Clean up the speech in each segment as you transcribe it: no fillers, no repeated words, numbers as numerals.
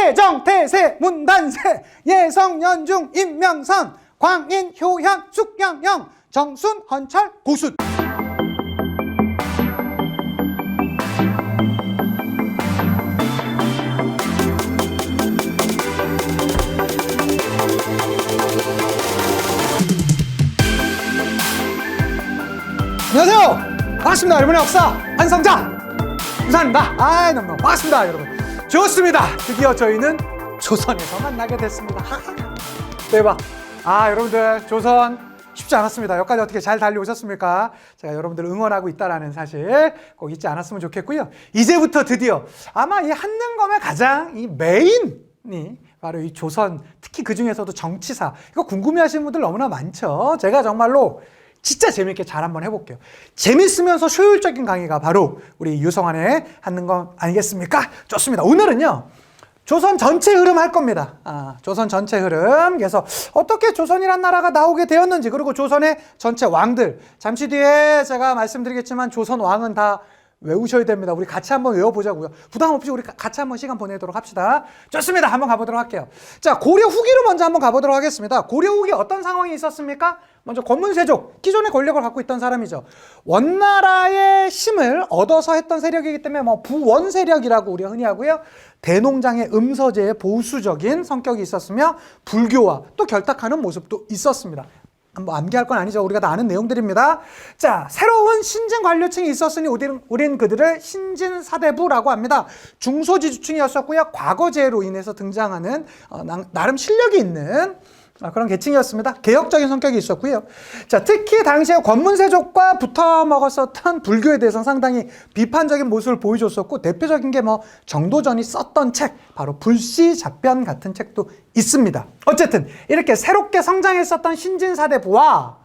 세정, 태세, 문단세, 예성, 연중, 임명선, 광인, 효현, 숙양영, 정순, 헌철, 고순. 안녕하세요. 반갑습니다. 여러분의 역사 한성자 우산입니다. 너무 반갑습니다, 여러분. 좋습니다. 드디어 저희는 조선에서 만나게 됐습니다. 대박. 여러분들 조선 쉽지 않았습니다. 여기까지 어떻게 잘 달려오셨습니까? 제가 여러분들 응원하고 있다라는 사실 꼭 잊지 않았으면 좋겠고요. 이제부터 드디어 아마 이 한능검의 가장 이 메인이 바로 이 조선, 특히 그 중에서도 정치사, 이거 궁금해하시는 분들 너무나 많죠. 제가 정말로 진짜 재밌게 잘 한번 해볼게요. 재밌으면서 효율적인 강의가 바로 우리 유성환의 한능검 아니겠습니까? 좋습니다. 오늘은요, 조선 전체 흐름 할 겁니다. 조선 전체 흐름. 그래서 어떻게 조선이란 나라가 나오게 되었는지, 그리고 조선의 전체 왕들. 잠시 뒤에 제가 말씀드리겠지만 조선 왕은 다 외우셔야 됩니다. 우리 같이 한번 외워보자고요. 부담 없이 우리 같이 한번 시간 보내도록 합시다. 좋습니다. 한번 가보도록 할게요. 자, 고려 후기로 먼저 한번 가보도록 하겠습니다. 고려 후기 어떤 상황이 있었습니까? 먼저 권문세족, 기존의 권력을 갖고 있던 사람이죠. 원나라의 힘을 얻어서 했던 세력이기 때문에 뭐 부원 세력이라고 우리가 흔히 하고요. 대농장의 음서제의 보수적인 성격이 있었으며 불교와 또 결탁하는 모습도 있었습니다. 뭐 암기할 건 아니죠. 우리가 다 아는 내용들입니다. 자, 새로운 신진 관료층이 있었으니 우린 그들을 신진사대부라고 합니다. 중소지주층이었었고요. 과거제로 인해서 등장하는 나름 실력이 있는 그런 계층이었습니다. 개혁적인 성격이 있었고요. 자, 특히 당시에 권문세족과 붙어 먹었었던 불교에 대해서 상당히 비판적인 모습을 보여줬었고, 대표적인 게 뭐 정도전이 썼던 책, 바로 불시잡변 같은 책도 있습니다. 어쨌든 이렇게 새롭게 성장했었던 신진사대부와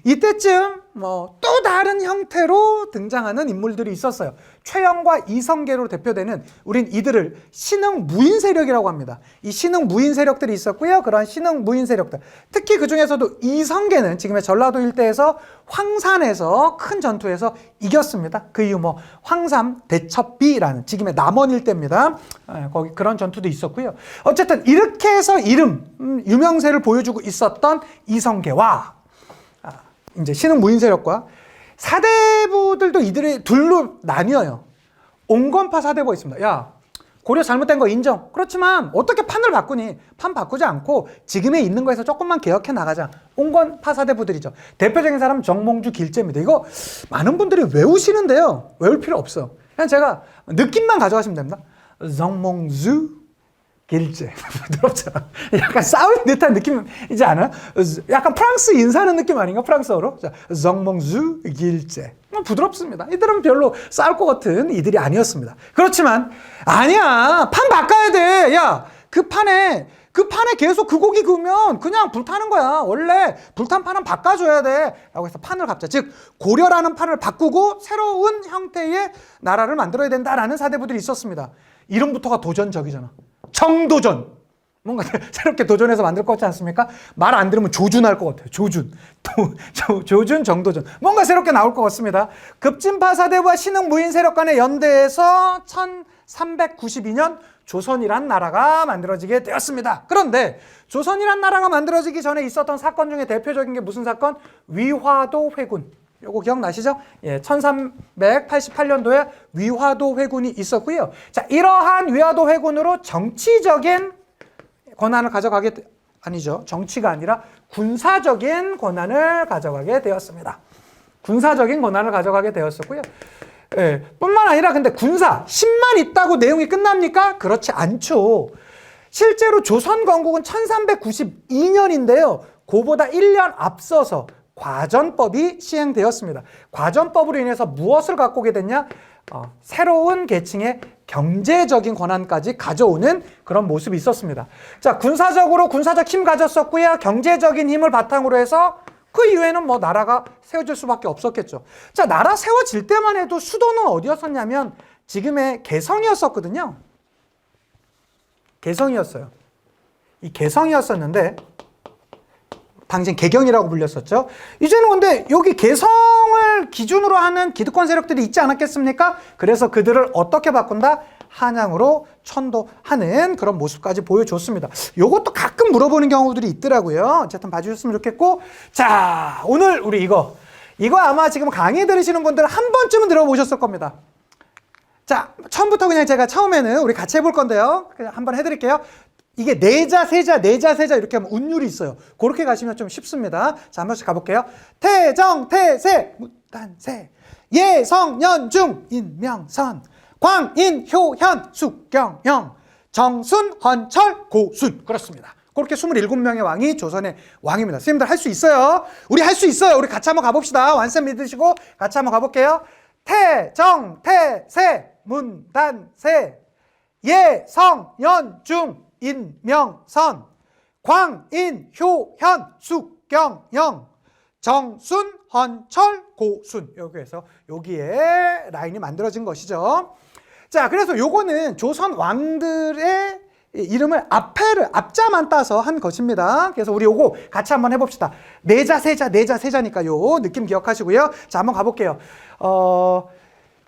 이때쯤 뭐 또 다른 형태로 등장하는 인물들이 있었어요. 최영과 이성계로 대표되는, 우린 이들을 신흥 무인 세력이라고 합니다. 이 신흥 무인 세력들이 있었고요. 그런 신흥 무인 세력들, 특히 그 중에서도 이성계는 지금의 전라도 일대에서 황산에서 큰 전투에서 이겼습니다. 그 이후 뭐 황삼 대첩비라는 지금의 남원 일대입니다. 거기 그런 전투도 있었고요. 어쨌든 이렇게 해서 유명세를 보여주고 있었던 이성계와 이제 신흥 무인 세력과 사대부들도 이들의 둘로 나뉘어요. 옹건파 사대부가 있습니다. 야, 고려 잘못된 거 인정. 그렇지만 어떻게 판을 바꾸니? 판 바꾸지 않고 지금에 있는 거에서 조금만 개혁해 나가자. 옹건파 사대부들이죠. 대표적인 사람은 정몽주 길제입니다. 이거 많은 분들이 외우시는데요. 외울 필요 없어. 그냥 제가 느낌만 가져가시면 됩니다. 정몽주 길제. 부드럽잖아. 약간 싸우는 듯한 느낌이지 않아요? 약간 프랑스 인사하는 느낌 아닌가? 프랑스어로. 자, 정몽주 길제. 부드럽습니다. 이들은 별로 싸울 것 같은 이들이 아니었습니다. 그렇지만 아니야. 판 바꿔야 돼. 야, 그 판에 계속 그 고기 구우면 그냥 불타는 거야. 원래 불탄 판은 바꿔줘야 돼. 라고 해서 판을 갑자. 즉, 고려라는 판을 바꾸고 새로운 형태의 나라를 만들어야 된다라는 사대부들이 있었습니다. 이름부터가 도전적이잖아. 정도전. 뭔가 새롭게 도전해서 만들 것 같지 않습니까? 말 안 들으면 조준할 것 같아요. 조준. 조준, 정도전. 뭔가 새롭게 나올 것 같습니다. 급진파 사대부와 신흥 무인 세력 간의 연대에서 1392년 조선이란 나라가 만들어지게 되었습니다. 그런데 조선이란 나라가 만들어지기 전에 있었던 사건 중에 대표적인 게 무슨 사건? 위화도 회군. 요거 기억나시죠? 예, 1388년도에 위화도 회군이 있었고요. 자, 이러한 위화도 회군으로 정치적인 권한을 정치가 아니라 군사적인 권한을 가져가게 되었습니다. 군사적인 권한을 가져가게 되었었고요. 예, 뿐만 아니라 근데 군사, 힘만 있다고 내용이 끝납니까? 그렇지 않죠. 실제로 조선 건국은 1392년인데요. 그보다 1년 앞서서 과전법이 시행되었습니다. 과전법으로 인해서 무엇을 갖고 오게 됐냐? 새로운 계층의 경제적인 권한까지 가져오는 그런 모습이 있었습니다. 자, 군사적으로 군사적 힘 가졌었고요. 경제적인 힘을 바탕으로 해서 그 이후에는 뭐 나라가 세워질 수밖에 없었겠죠. 자, 나라 세워질 때만 해도 수도는 어디였었냐면 지금의 개성이었었거든요. 개성이었어요. 이 개성이었었는데 당시엔 개경이라고 불렸었죠. 이제는 근데 여기 개성을 기준으로 하는 기득권 세력들이 있지 않았겠습니까? 그래서 그들을 어떻게 바꾼다? 한양으로 천도하는 그런 모습까지 보여줬습니다. 요것도 가끔 물어보는 경우들이 있더라고요. 어쨌든 봐주셨으면 좋겠고, 자, 오늘 우리 이거 아마 지금 강의 들으시는 분들 한 번쯤은 들어보셨을 겁니다. 자, 처음부터 그냥 제가 처음에는 우리 같이 해볼 건데요. 그냥 한번 해드릴게요. 이게 내자, 세자, 내자, 세자 이렇게 하면 운율이 있어요. 그렇게 가시면 좀 쉽습니다. 자, 한 번씩 가볼게요. 태정, 태세, 무단세, 예성, 연중, 인명선, 광인, 효현, 숙경영, 정순, 헌철, 고순. 그렇습니다. 그렇게 27명의 왕이 조선의 왕입니다. 선생님들 할 수 있어요. 우리 할 수 있어요. 우리 같이 한번 가봅시다. 완쌤 믿으시고 같이 한번 가볼게요. 태정, 태세, 문단세, 예성, 연중, 인명선, 광인, 효현, 숙경영, 정순, 헌철, 고순. 여기에서 여기에 라인이 만들어진 것이죠. 자, 그래서 요거는 조선 왕들의 이름을 앞자만 따서 한 것입니다. 그래서 우리 요거 같이 한번 해봅시다. 내자, 세자, 내자, 세자니까 요 느낌 기억하시고요. 자, 한번 가볼게요.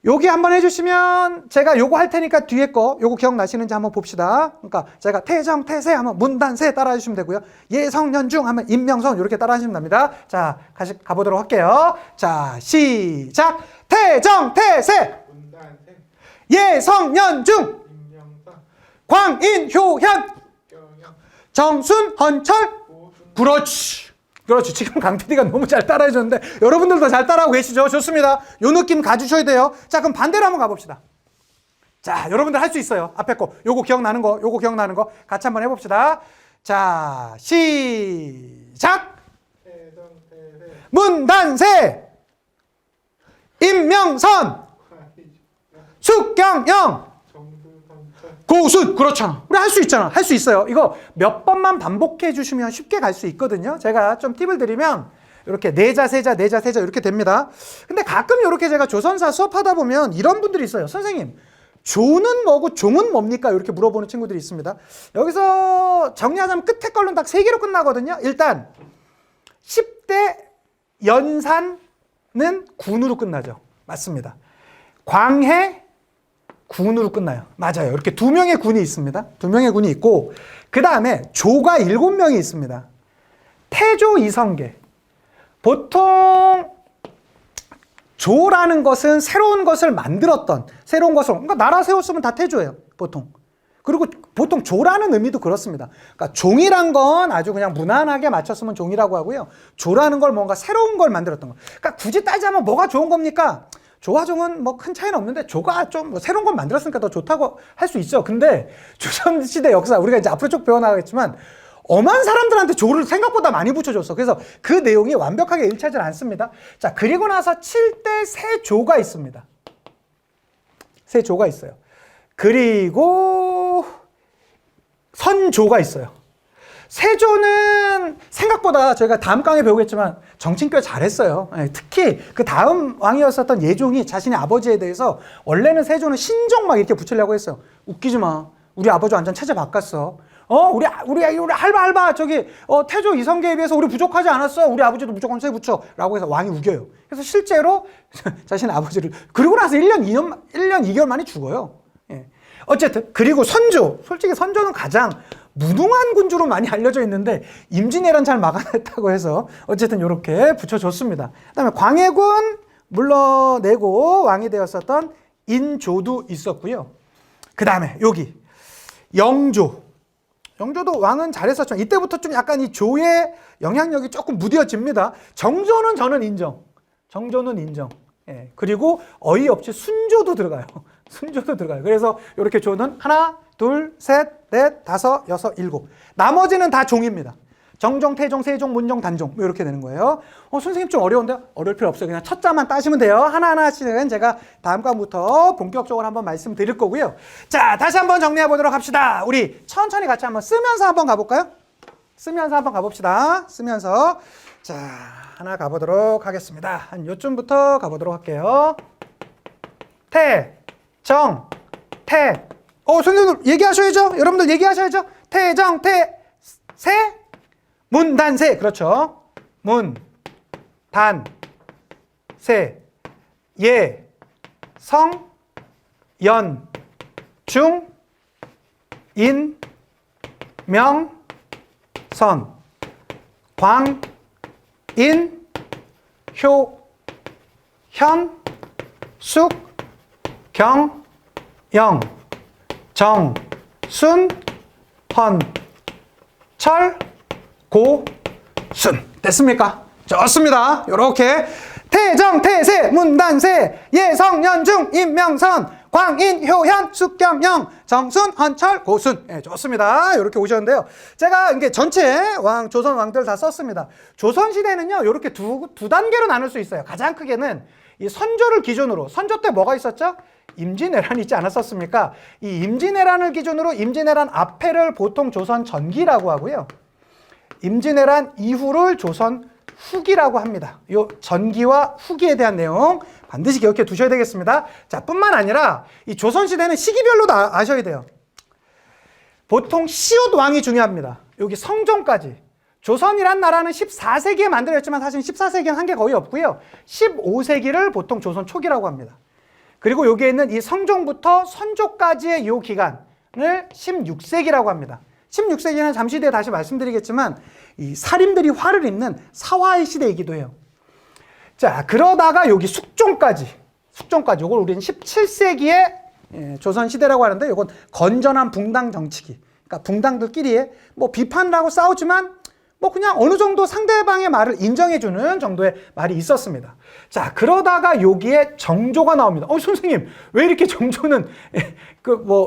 여기 한번 해주시면 제가 요거 할 테니까 뒤에 거 요거 기억나시는지 한번 봅시다. 그러니까 제가 태정, 태세 하면 문단세 따라 해주시면 되고요. 예성, 연중 하면 인명선 이렇게 따라 하시면 됩니다. 자, 가보도록 할게요. 자, 시작. 태정, 태세, 문단세, 예성, 연중, 인명선, 광인, 효현, 숙경영, 정순, 헌철. 고순. 그렇지. 그렇지. 지금 강 PD가 너무 잘 따라해 줬는데 여러분들도 잘 따라하고 계시죠? 좋습니다. 요 느낌 가주셔야 돼요. 자, 그럼 반대로 한번 가봅시다. 자, 여러분들 할 수 있어요. 앞에 거, 요거 기억나는 거, 요거 기억나는 거 같이 한번 해봅시다. 자, 시작. 태정, 태세, 문단세, 인명선, 숙경영, 정순, 헌철. 고순. 그렇잖아. 우리 할 수 있잖아. 할 수 있어요. 이거 몇 번만 반복해 주시면 쉽게 갈 수 있거든요. 제가 좀 팁을 드리면 이렇게 내자, 세자, 내자, 세자 이렇게 됩니다. 근데 가끔 이렇게 제가 조선사 수업하다 보면 이런 분들이 있어요. 선생님, 조는 뭐고 종은 뭡니까? 이렇게 물어보는 친구들이 있습니다. 여기서 정리하자면 끝에 걸로는 딱 3개로 끝나거든요. 일단 10대 연산은 군으로 끝나죠. 맞습니다. 광해 군으로 끝나요. 맞아요. 이렇게 2명의 군이 있습니다. 2명의 군이 있고 그 다음에 조가 7명이 있습니다. 태조 이성계. 보통 조라는 것은 새로운 것을 만들었던 새로운 것을 그러니까 나라 세웠으면 다 태조예요. 보통. 그리고 보통 조라는 의미도 그렇습니다. 그러니까 종이란 건 아주 그냥 무난하게 맞췄으면 종이라고 하고요. 조라는 걸 뭔가 새로운 걸 만들었던 거. 그러니까 굳이 따지자면 뭐가 좋은 겁니까? 조와 종은 뭐 큰 차이는 없는데 조가 좀 뭐 새로운 걸 만들었으니까 더 좋다고 할 수 있죠. 근데 조선시대 역사 우리가 이제 앞으로 쭉 배워나가겠지만 엄한 사람들한테 조를 생각보다 많이 붙여줬어. 그래서 그 내용이 완벽하게 일치하지 않습니다. 자, 그리고 나서 7대 세조가 있습니다. 세조가 있어요. 그리고 선조가 있어요. 세조는 생각보다 저희가 다음 강의에 배우겠지만 정치는 꽤 잘했어요. 특히 그 다음 왕이었었던 예종이 자신의 아버지에 대해서 원래는 세조는 신종 막 이렇게 붙이려고 했어요. 웃기지 마. 우리 아버지 완전 체제 바꿨어. 우리 할바 저기 태조 이성계에 비해서 우리 부족하지 않았어. 우리 아버지도 무조건 세 붙여. 라고 해서 왕이 우겨요. 그래서 실제로 자신의 아버지를 그리고 나서 1년 2개월 만에 죽어요. 예. 어쨌든 그리고 선조. 솔직히 선조는 가장 무능한 군주로 많이 알려져 있는데 임진왜란 잘 막아냈다고 해서 어쨌든 이렇게 붙여줬습니다. 그다음에 광해군 물러내고 왕이 되었었던 인조도 있었고요. 그 다음에 여기 영조. 영조도 왕은 잘했었죠. 이때부터 좀 약간 이 조의 영향력이 조금 무뎌집니다. 정조는 저는 인정. 정조는 인정. 예. 그리고 어이없이 순조도 들어가요. 순조도 들어가요. 그래서 이렇게 조는 하나, 둘, 셋, 넷, 다섯, 여섯, 일곱. 나머지는 다 종입니다. 정종, 태종, 세종, 문종, 단종 이렇게 되는 거예요. 선생님 좀 어려운데요? 어려울 필요 없어요. 그냥 첫 자만 따시면 돼요. 하나하나씩은 제가 다음 강부터 본격적으로 한번 말씀드릴 거고요. 자, 다시 한번 정리해 보도록 합시다. 우리 천천히 같이 한번 쓰면서 한번 가볼까요? 쓰면서 한번 가봅시다. 쓰면서. 자, 하나 가보도록 하겠습니다. 한 요쯤부터 가보도록 할게요. 태, 정, 태. 선생님 얘기하셔야죠. 여러분들 얘기하셔야죠. 태정, 태, 세, 문단세. 그렇죠. 문, 단, 세, 예, 성, 연, 중, 인, 명, 선, 광, 인, 효, 현, 숙, 경, 영, 정, 순, 헌, 철, 고, 순. 됐습니까? 좋습니다. 요렇게 태정, 태세, 문단세, 예성, 연중, 인명선, 광인, 효현, 숙경영, 정순, 헌철, 고순. 예, 좋습니다. 이렇게 오셨는데요. 제가 이게 전체 조선 왕들 다 썼습니다. 조선시대는요, 이렇게 두 단계로 나눌 수 있어요. 가장 크게는 이 선조를 기준으로, 선조 때 뭐가 있었죠? 임진왜란이 있지 않았었습니까? 이 임진왜란을 기준으로 임진왜란 앞에를 보통 조선 전기라고 하고요. 임진왜란 이후를 조선 후기라고 합니다. 요 전기와 후기에 대한 내용 반드시 기억해 두셔야 되겠습니다. 자, 뿐만 아니라 이 조선시대는 시기별로도 아셔야 돼요. 보통 시옷 왕이 중요합니다. 여기 성종까지. 조선이란 나라는 14세기에 만들어졌지만 사실 14세기는 한 게 거의 없고요. 15세기를 보통 조선 초기라고 합니다. 그리고 여기에 있는 이 성종부터 선조까지의 이 기간을 16세기라고 합니다. 16세기는 잠시 뒤에 다시 말씀드리겠지만 이 살인들이 화를 입는 사화의 시대이기도 해요. 자, 그러다가 여기 숙종까지 이걸 우리는 17세기의 조선 시대라고 하는데 이건 건전한 붕당 정치기. 그러니까 붕당들끼리 뭐 비판을 하고 싸우지만 뭐 그냥 어느 정도 상대방의 말을 인정해주는 정도의 말이 있었습니다. 자, 그러다가 여기에 정조가 나옵니다. 선생님, 왜 이렇게 정조는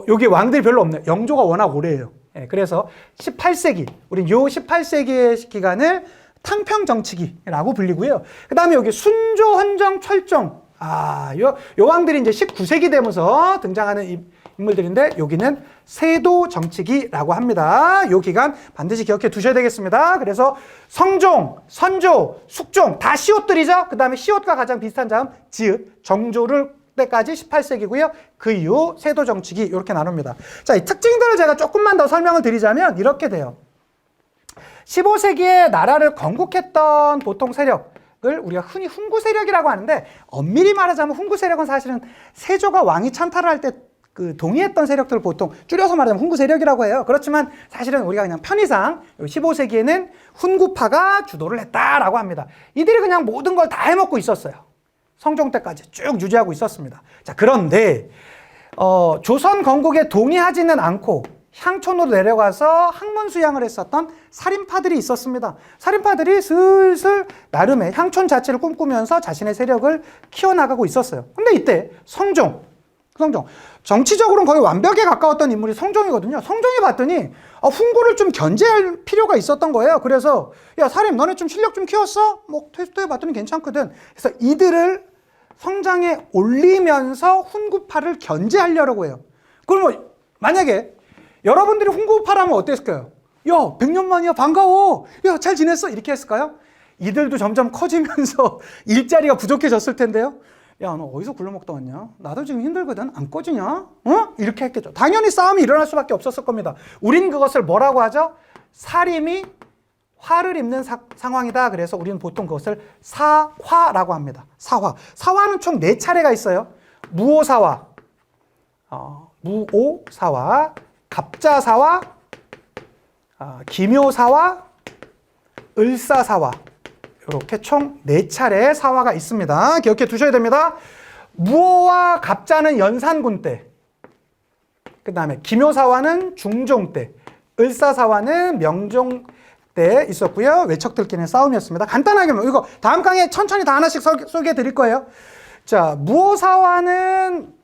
여기 왕들이 별로 없네요. 영조가 워낙 오래예요. 그래서 18세기, 우린 요 18세기의 기간을 탕평정치기라고 불리고요. 그 다음에 여기 순조, 헌정, 철종. 요 왕들이 이제 19세기 되면서 등장하는 인물들인데 여기는 세도정치기라고 합니다. 요 기간 반드시 기억해 두셔야 되겠습니다. 그래서 성종, 선조, 숙종 다 시옷들이죠. 그 다음에 시옷과 가장 비슷한 자음 지읒, 정조를 때까지 18세기고요. 그 이후 세도정치기 이렇게 나눕니다. 자, 이 특징들을 제가 조금만 더 설명을 드리자면 이렇게 돼요. 15세기에 나라를 건국했던 보통 세력을 우리가 흔히 훈구 세력이라고 하는데 엄밀히 말하자면 훈구 세력은 사실은 세조가 왕이 찬탈을 할 때 동의했던 세력들을 보통 줄여서 말하자면 훈구 세력이라고 해요. 그렇지만 사실은 우리가 그냥 편의상 15세기에는 훈구파가 주도를 했다라고 합니다. 이들이 그냥 모든 걸 다 해먹고 있었어요. 성종 때까지 쭉 유지하고 있었습니다. 자, 그런데 조선 건국에 동의하지는 않고 향촌으로 내려가서 학문 수양을 했었던 살인파들이 있었습니다. 살인파들이 슬슬 나름의 향촌 자체를 꿈꾸면서 자신의 세력을 키워나가고 있었어요. 근데 이때 성종 정치적으로는 거의 완벽에 가까웠던 인물이 성종이거든요. 성종이 봤더니 훈구를 좀 견제할 필요가 있었던 거예요. 그래서 야, 살인 너네 좀 실력 좀 키웠어? 뭐 테스트해 봤더니 괜찮거든. 그래서 이들을 성장에 올리면서 훈구파를 견제하려고 해요. 그럼 만약에 여러분들이 훈구파라면 어땠을까요? 야, 100년 만이야, 반가워. 야, 잘 지냈어? 이렇게 했을까요? 이들도 점점 커지면서 일자리가 부족해졌을 텐데요. 야, 너 어디서 굴러먹다 왔냐? 나도 지금 힘들거든. 안 꺼지냐? 이렇게 했겠죠. 당연히 싸움이 일어날 수밖에 없었을 겁니다. 우린 그것을 뭐라고 하죠? 살인이 화를 입는 상황이다. 그래서 우리는 보통 그것을 사화라고 합니다. 사화는 총 4차례가 있어요. 무오사화, 무오사화, 갑자사화, 기묘사화, 을사사화. 이렇게 총 4차례의 사화가 있습니다. 기억해 두셔야 됩니다. 무오와 갑자는 연산군 때, 그 다음에 기묘사화는 중종 때, 을사사화는 명종 때 있었고요. 외척들끼리는 싸움이었습니다. 간단하게 이거 다음 강의에 천천히 다 하나씩 소개해 드릴 거예요. 자, 무오사화는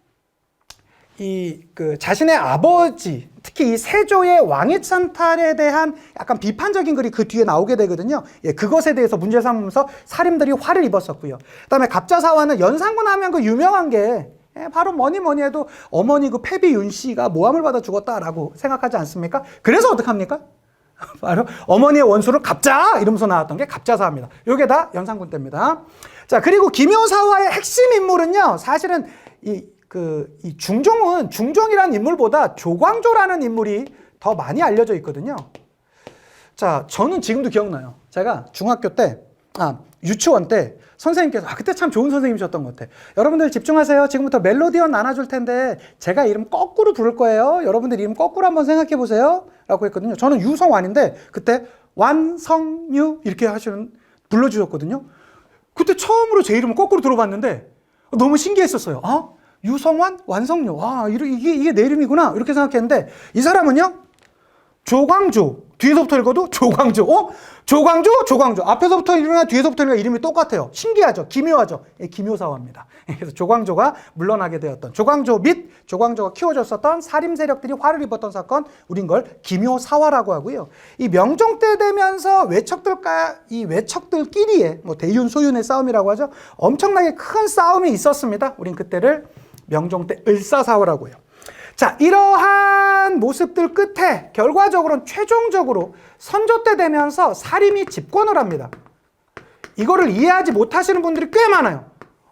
자신의 아버지, 특히 이 세조의 왕위 찬탈에 대한 약간 비판적인 글이 그 뒤에 나오게 되거든요. 그것에 대해서 문제 삼으면서 살인들이 화를 입었었고요. 그 다음에 갑자사화는 연산군 하면 그 유명한 게 바로 뭐니 해도 어머니 그 패비 윤 씨가 모함을 받아 죽었다라고 생각하지 않습니까? 그래서 어떡합니까? 바로 어머니의 원수를 갑자! 이러면서 나왔던 게 갑자사화입니다. 요게 다 연산군 때입니다. 자, 그리고 기묘사화의 핵심 인물은요, 사실은 이 중종이라는 인물보다 조광조라는 인물이 더 많이 알려져 있거든요. 자, 저는 지금도 기억나요. 제가 중학교 때, 유치원 때 선생님께서 그때 참 좋은 선생님이셨던 것 같아. 여러분들 집중하세요. 지금부터 멜로디언 나눠줄 텐데 제가 이름 거꾸로 부를 거예요. 여러분들 이름 거꾸로 한번 생각해 보세요. 라고 했거든요. 저는 유성완인데 그때 완성유 이렇게 불러주셨거든요. 그때 처음으로 제 이름을 거꾸로 들어봤는데 너무 신기했었어요. 아, 유성완, 완성유. 와, 이게 내 이름이구나. 이렇게 생각했는데 이 사람은요. 조광조. 뒤에서부터 읽어도 조광조. 조광조. 앞에서부터 읽으나 뒤에서부터 읽으나 이름이 똑같아요. 신기하죠? 기묘하죠? 예, 기묘사화입니다. 그래서 조광조가 물러나게 되었던 조광조 및 조광조가 키워줬었던 살림 세력들이 화를 입었던 사건, 우린 걸 기묘사화라고 하고요. 이 명종 때 되면서 외척들끼리의 뭐 대윤 소윤의 싸움이라고 하죠. 엄청나게 큰 싸움이 있었습니다. 우린 그때를 명종 때 을사사화라고 해요. 자, 이러한 모습들 끝에 결과적으로는 최종적으로 선조 때 되면서 사림이 집권을 합니다. 이거를 이해하지 못하시는 분들이 꽤 많아요.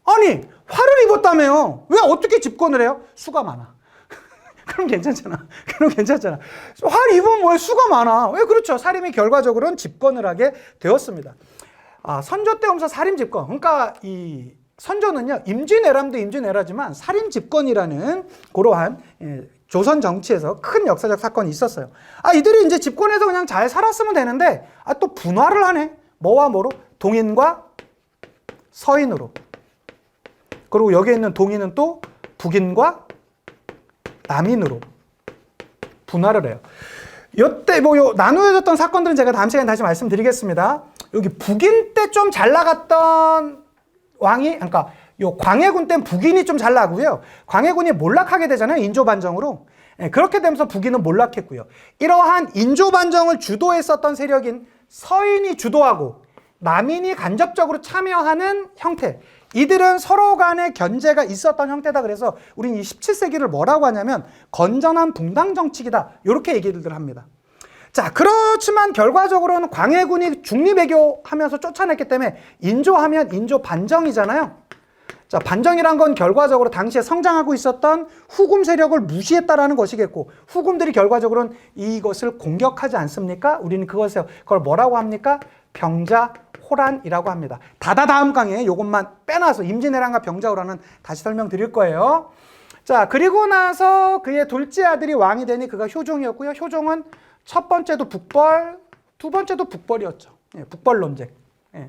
아니, 화를 입었다며요. 왜 어떻게 집권을 해요? 수가 많아. 그럼 괜찮잖아. 화를 입으면 뭐해? 수가 많아. 왜 그렇죠? 사림이 결과적으로는 집권을 하게 되었습니다. 선조 때 오면서 사림 집권. 그러니까 이 선조는요, 임진왜란도 임진왜란이지만 살인 집권이라는 그러한 조선 정치에서 큰 역사적 사건이 있었어요. 이들이 이제 집권해서 그냥 잘 살았으면 되는데, 또 분화를 하네. 뭐와 뭐로? 동인과 서인으로. 그리고 여기에 있는 동인은 또 북인과 남인으로 분화를 해요. 이때 나누어졌던 사건들은 제가 다음 시간에 다시 말씀드리겠습니다. 여기 북인 때 좀 잘 나갔던 왕이, 그러니까 요 광해군 땐 북인이 좀 잘 나고요. 광해군이 몰락하게 되잖아요. 인조반정으로. 그렇게 되면서 북인은 몰락했고요. 이러한 인조반정을 주도했었던 세력인 서인이 주도하고 남인이 간접적으로 참여하는 형태. 이들은 서로 간의 견제가 있었던 형태다. 그래서 우린 이 17세기를 뭐라고 하냐면 건전한 붕당 정치기다. 이렇게 얘기를 합니다. 자, 그렇지만 결과적으로는 광해군이 중리배교하면서 쫓아냈기 때문에 인조하면 인조 반정이잖아요. 자, 반정이란 건 결과적으로 당시에 성장하고 있었던 후금 세력을 무시했다라는 것이겠고, 후금들이 결과적으로는 이것을 공격하지 않습니까? 우리는 그걸 뭐라고 합니까? 병자호란이라고 합니다. 다음 강의에 이것만 빼놔서 임진왜란과 병자호란은 다시 설명드릴 거예요. 자, 그리고 나서 그의 둘째 아들이 왕이 되니 그가 효종이었고요. 효종은 첫 번째도 북벌, 두 번째도 북벌이었죠. 북벌 논쟁,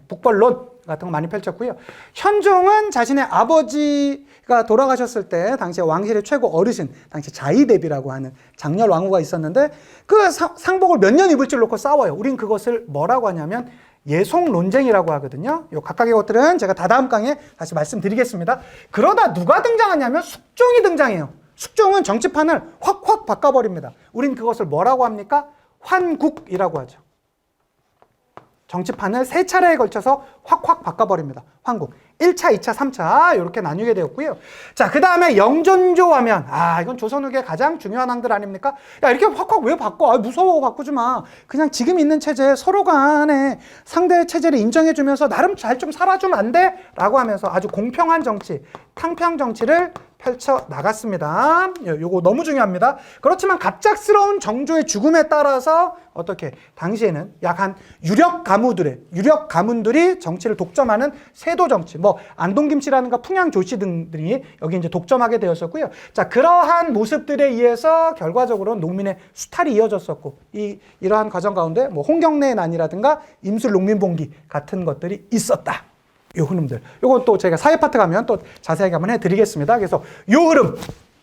북벌론 같은 거 많이 펼쳤고요. 현종은 자신의 아버지가 돌아가셨을 때 당시에 왕실의 최고 어르신, 당시 자이대비라고 하는 장렬 왕후가 있었는데 그 상복을 몇 년 입을 줄 놓고 싸워요. 우린 그것을 뭐라고 하냐면 예속 논쟁이라고 하거든요. 요 각각의 것들은 제가 다음 강의에 다시 말씀드리겠습니다. 그러다 누가 등장하냐면 숙종이 등장해요. 숙종은 정치판을 확 바꿔버립니다. 우린 그것을 뭐라고 합니까? 환국이라고 하죠. 정치판을 세 차례에 걸쳐서 확 바꿔버립니다. 환국. 1차, 2차, 3차 이렇게 나뉘게 되었고요. 자, 그 다음에 영존조 하면 이건 조선 후기의 가장 중요한 항들 아닙니까? 야, 이렇게 확 왜 바꿔? 무서워, 바꾸지 마. 그냥 지금 있는 체제 서로 간에 상대의 체제를 인정해주면서 나름 잘 좀 살아주면 안 돼? 라고 하면서 아주 공평한 정치, 탕평 정치를 펼쳐 나갔습니다. 요거 너무 중요합니다. 그렇지만 갑작스러운 정조의 죽음에 따라서 어떻게 당시에는 약 한 유력 가문들이 정치를 독점하는 세도 정치, 뭐 안동김씨라든가 풍양조씨 등들이 여기 이제 독점하게 되었었고요. 자, 그러한 모습들에 의해서 결과적으로 농민의 수탈이 이어졌었고 이러한 과정 가운데 뭐 홍경래의 난이라든가 임술 농민봉기 같은 것들이 있었다. 요 흐름들. 요건 또 제가 사회 파트 가면 또 자세하게 한번 해드리겠습니다. 그래서 요 흐름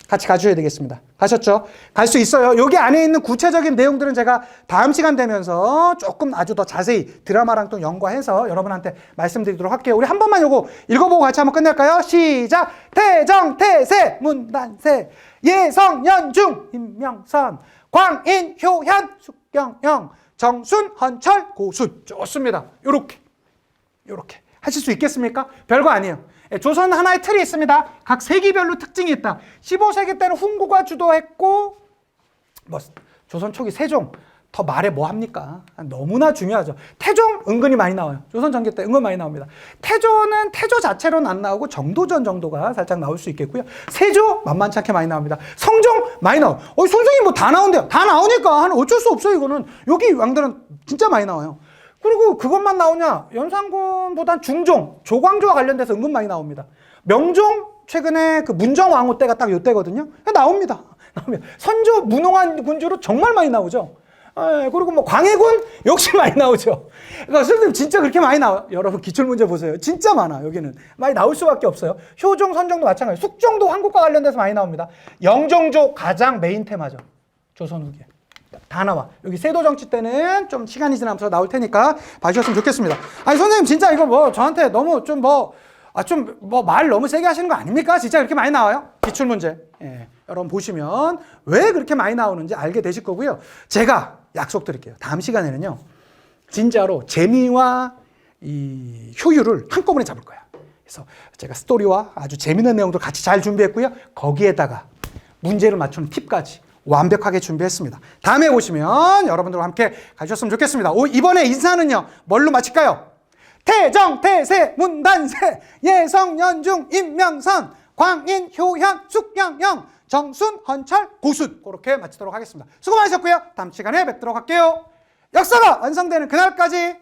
같이 가주셔야 되겠습니다. 가셨죠? 갈 수 있어요. 여기 안에 있는 구체적인 내용들은 제가 다음 시간 되면서 조금 아주 더 자세히 드라마랑 또 연관해서 여러분한테 말씀드리도록 할게요. 우리 한 번만 요거 읽어보고 같이 한번 끝낼까요? 시작! 태정, 태세, 문단세, 예성, 연중, 임명선, 광인, 효현, 숙경영, 정순, 헌철, 고순. 좋습니다. 요렇게. 하실 수 있겠습니까? 별거 아니에요. 조선 하나의 틀이 있습니다. 각 세기별로 특징이 있다. 15세기 때는 훈구가 주도했고 조선 초기 세종 더 말해 뭐 합니까? 너무나 중요하죠. 태종 은근히 많이 나와요. 조선 전기 때 은근 많이 나옵니다. 태조는 태조 자체로는 안 나오고 정도전 정도가 살짝 나올 수 있겠고요. 세조 만만치 않게 많이 나옵니다. 성종 많이 나와요. 선생님 뭐 다 나온대요. 다 나오니까 어쩔 수 없어요. 이거는 여기 왕들은 진짜 많이 나와요. 그리고 그것만 나오냐? 연산군보단 중종, 조광조와 관련돼서 은근 많이 나옵니다. 명종 최근에 그 문정왕후 때가 딱 이때거든요. 나옵니다. 선조 문홍한 군주로 정말 많이 나오죠. 그리고 뭐 광해군 역시 많이 나오죠. 그러니까 선생님 진짜 그렇게 많이 나와요. 여러분 기출문제 보세요. 진짜 많아. 여기는 많이 나올 수밖에 없어요. 효종, 선종도 마찬가지. 숙종도 한국과 관련돼서 많이 나옵니다. 영종조 가장 메인 테마죠. 조선 후기에. 다 나와. 여기 세도 정치 때는 좀 시간이 지나면서 나올 테니까 봐주셨으면 좋겠습니다. 아니 선생님 진짜 이거 뭐 저한테 너무 좀 말 너무 세게 하시는 거 아닙니까? 진짜 이렇게 많이 나와요? 기출문제. 예. 여러분 보시면 왜 그렇게 많이 나오는지 알게 되실 거고요. 제가 약속드릴게요. 다음 시간에는요. 진짜로 재미와 이 효율을 한꺼번에 잡을 거야. 그래서 제가 스토리와 아주 재미있는 내용도 같이 잘 준비했고요. 거기에다가 문제를 맞추는 팁까지 완벽하게 준비했습니다. 다음에 보시면 여러분들과 함께 가주셨으면 좋겠습니다. 이번에 인사는요. 뭘로 마칠까요? 태정, 태세, 문단세, 예성, 연중, 임명선, 광인, 효현, 숙영영, 정순, 헌철, 고순 그렇게 마치도록 하겠습니다. 수고 많으셨고요. 다음 시간에 뵙도록 할게요. 역사가 완성되는 그날까지